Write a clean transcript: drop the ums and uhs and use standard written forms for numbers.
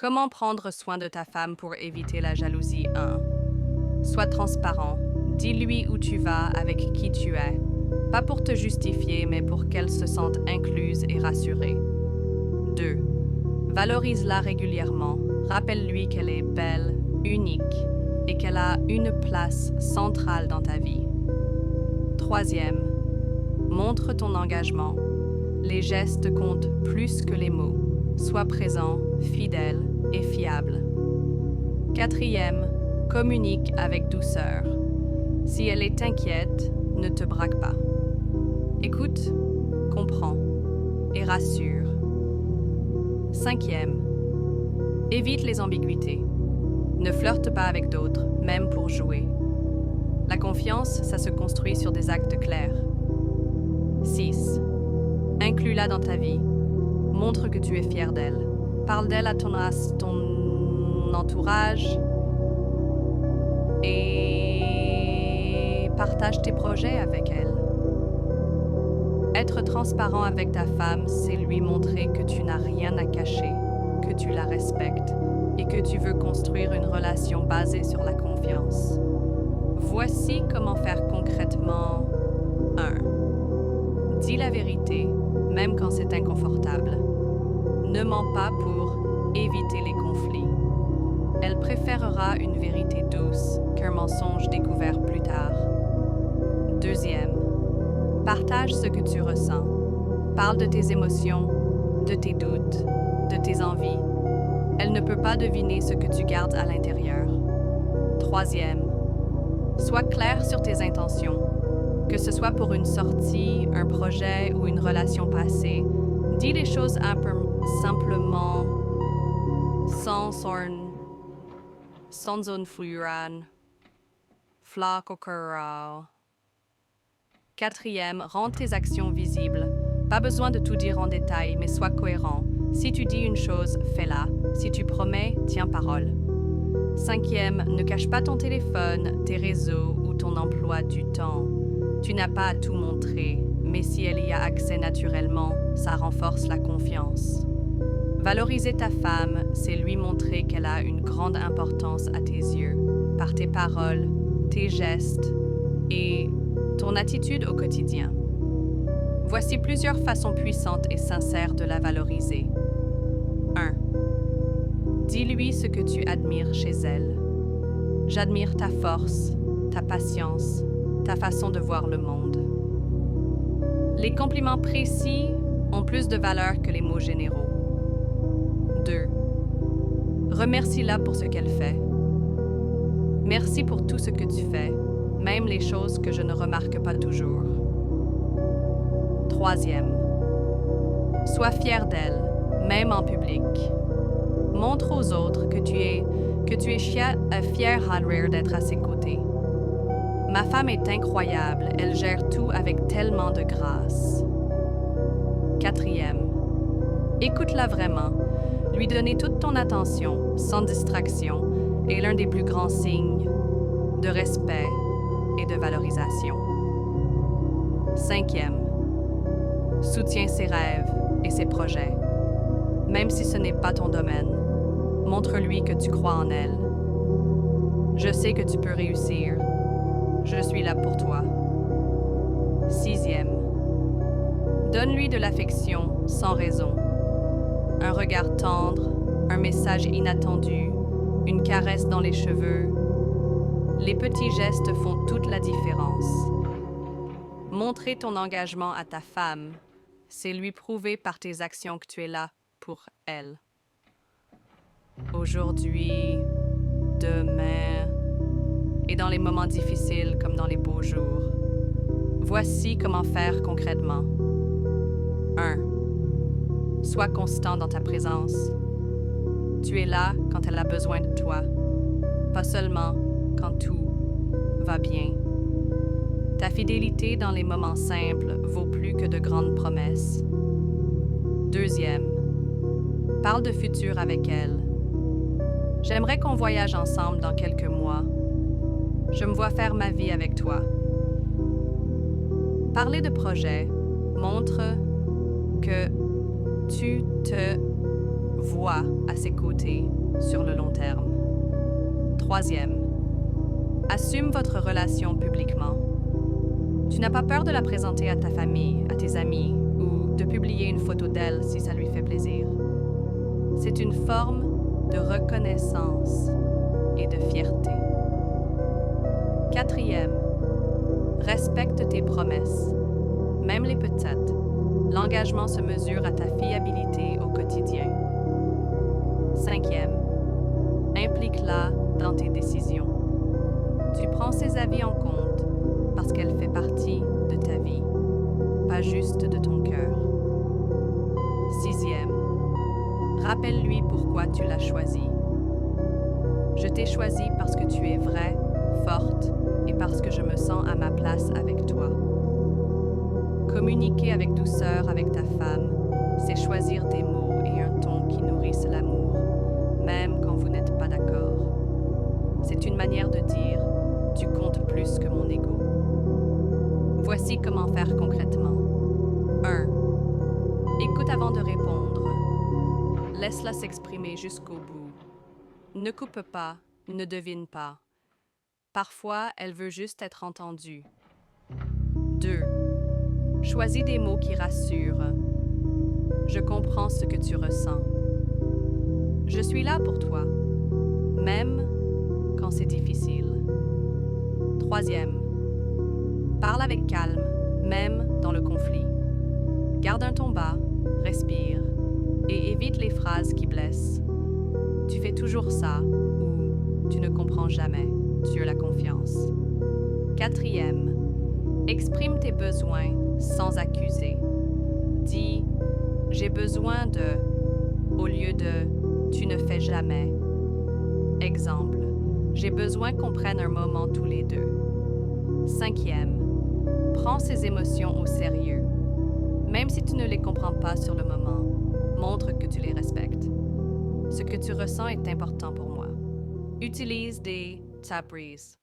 Comment prendre soin de ta femme pour éviter la jalousie 1. Sois transparent. Dis-lui où tu vas, avec qui tu es. Pas pour te justifier, mais pour qu'elle se sente incluse et rassurée. 2. Valorise-la régulièrement. Rappelle-lui qu'elle est belle, unique et qu'elle a une place centrale dans ta vie. 3. Montre ton engagement. Les gestes comptent plus que les mots. Sois présent, fidèle et fiable. 4. Communique avec douceur. Si elle est inquiète, ne te braque pas. Écoute, comprends et rassure. 5. Évite les ambiguïtés. Ne flirte pas avec d'autres, même pour jouer. La confiance, ça se construit sur des actes clairs. 6. Inclus-la dans ta vie. Montre que tu es fier d'elle. Parle d'elle à ton entourage et partage tes projets avec elle. Être transparent avec ta femme, c'est lui montrer que tu n'as rien à cacher, que tu la respectes et que tu veux construire une relation basée sur la confiance. Voici comment faire concrètement. 1. Dis la vérité, même quand c'est inconfortable. Ne mens pas pour éviter les conflits. Elle préférera une vérité douce qu'un mensonge découvert plus tard. 2. Partage ce que tu ressens. Parle de tes émotions, de tes doutes, de tes envies. Elle ne peut pas deviner ce que tu gardes à l'intérieur. 3. Sois clair sur tes intentions. Que ce soit pour une sortie, un projet ou une relation passée, dis les choses simplement, sans un furan, floc au cœur. 4. Rends tes actions visibles. Pas besoin de tout dire en détail, mais sois cohérent. Si tu dis une chose, fais-la. Si tu promets, tiens parole. 5. Ne cache pas ton téléphone, tes réseaux ou ton emploi du temps. Tu n'as pas à tout montrer, mais si elle y a accès naturellement, ça renforce la confiance. Valoriser ta femme, c'est lui montrer qu'elle a une grande importance à tes yeux, par tes paroles, tes gestes et ton attitude au quotidien. Voici plusieurs façons puissantes et sincères de la valoriser. 1. Dis-lui ce que tu admires chez elle. J'admire ta force, ta patience, ta façon de voir le monde. Les compliments précis ont plus de valeur que les mots généraux. 2. Remercie-la pour ce qu'elle fait. Merci pour tout ce que tu fais, même les choses que je ne remarque pas toujours. 3. Sois fier d'elle, même en public. Montre aux autres que tu es fier Hadrir d'être à ses côtés. Ma femme est incroyable, elle gère tout avec tellement de grâce. 4. Écoute-la vraiment. Lui donner toute ton attention, sans distraction, est l'un des plus grands signes de respect et de valorisation. 5. Soutiens ses rêves et ses projets. Même si ce n'est pas ton domaine, montre-lui que tu crois en elle. Je sais que tu peux réussir. Je suis là pour toi. 6. Donne-lui de l'affection sans raison. Un regard tendre, un message inattendu, une caresse dans les cheveux. Les petits gestes font toute la différence. Montrer ton engagement à ta femme, c'est lui prouver par tes actions que tu es là pour elle. Aujourd'hui, demain, et dans les moments difficiles comme dans les beaux jours. Voici comment faire concrètement. 1. Sois constant dans ta présence. Tu es là quand elle a besoin de toi, pas seulement quand tout va bien. Ta fidélité dans les moments simples vaut plus que de grandes promesses. 2. Parle de futur avec elle. J'aimerais qu'on voyage ensemble dans quelques mois. Je me vois faire ma vie avec toi. Parler de projet montre que tu te vois à ses côtés sur le long terme. Troisième, assume votre relation publiquement. Tu n'as pas peur de la présenter à ta famille, à tes amis, ou de publier une photo d'elle si ça lui fait plaisir. C'est une forme de reconnaissance et de fierté. Quatrième, respecte tes promesses, même les petites. L'engagement se mesure à ta fiabilité au quotidien. Cinquième, implique-la dans tes décisions. Tu prends ses avis en compte parce qu'elle fait partie de ta vie, pas juste de ton cœur. Sixième, rappelle-lui pourquoi tu l'as choisi. Je t'ai choisi parce que tu es vraie, forte et parce que je me sens à ma place avec toi. Communiquer avec douceur avec ta femme, c'est choisir des mots et un ton qui nourrissent l'amour, même quand vous n'êtes pas d'accord. C'est une manière de dire « tu comptes plus que mon ego ». Voici comment faire concrètement. 1. Écoute avant de répondre. Laisse-la s'exprimer jusqu'au bout. Ne coupe pas, ne devine pas. Parfois, elle veut juste être entendue. 2. Choisis des mots qui rassurent. Je comprends ce que tu ressens. Je suis là pour toi, même quand c'est difficile. 3. Parle avec calme, même dans le conflit. Garde un ton bas, respire et évite les phrases qui blessent. Tu fais toujours ça ou tu ne comprends jamais. Tu as la confiance. 4. Exprime tes besoins sans accuser. Dis « j'ai besoin de » au lieu de « tu ne fais jamais ». Exemple, j'ai besoin qu'on prenne un moment tous les deux. 5. Prends ces émotions au sérieux. Même si tu ne les comprends pas sur le moment, montre que tu les respectes. Ce que tu ressens est important pour moi. Utilise des tap breeze.